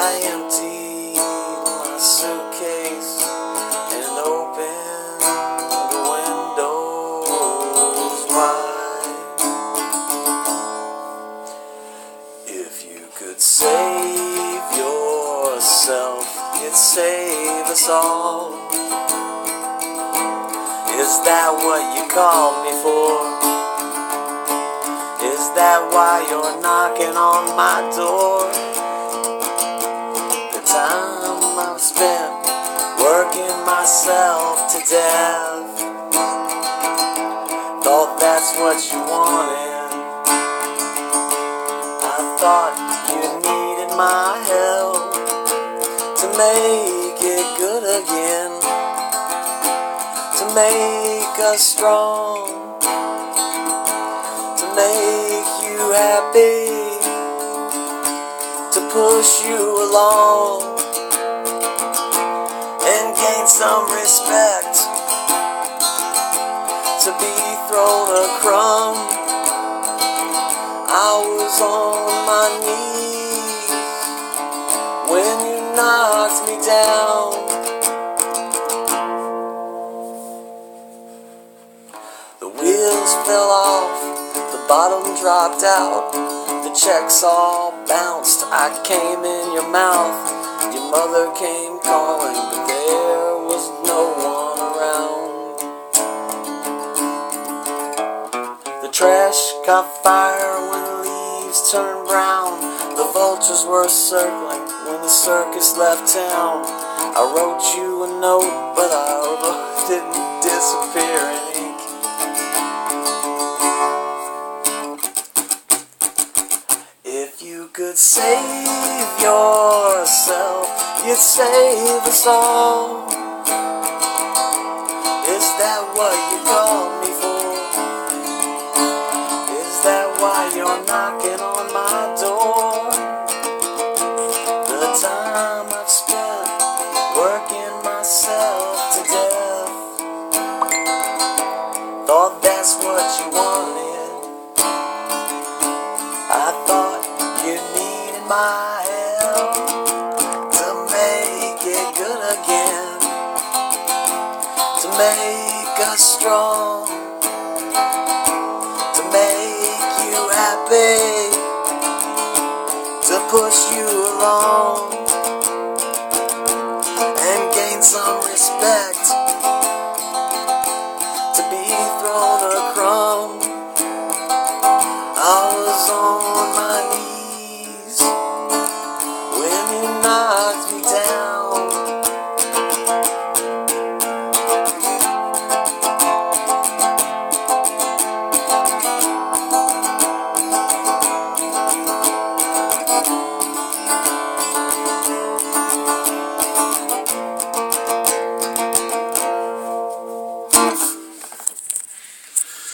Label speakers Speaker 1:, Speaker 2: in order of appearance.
Speaker 1: I emptied my suitcase and opened the windows wide. If you could save yourself, you'd save us all. Is that what you called me for? Is that why you're knocking on my door? The time I've spent working myself to death, thought that's what you wanted. I thought you needed my help to make it good again, to make us strong, to make you happy, to push you along and gain some respect, to be thrown a crumb. I was on my knees when you knocked me down. The wheels fell off, the bottom dropped out, the checks all bounced, I came in your mouth. Your mother came calling, but there was no one around. The trash caught fire when the leaves turned brown. The vultures were circling when the circus left town. I wrote you a note, but our book didn't disappear in ink. If you could save yourself, you'd save us all. Is that what you called me for? Is that why you're knocking on my door? The time I've spent working myself to death, thought that's what you wanted. I thought you needed my help to make it good again, to make us strong, to make you happy, to push you along and gain some respect, to be thrown a crumb. I was on my knees when you knocked me down.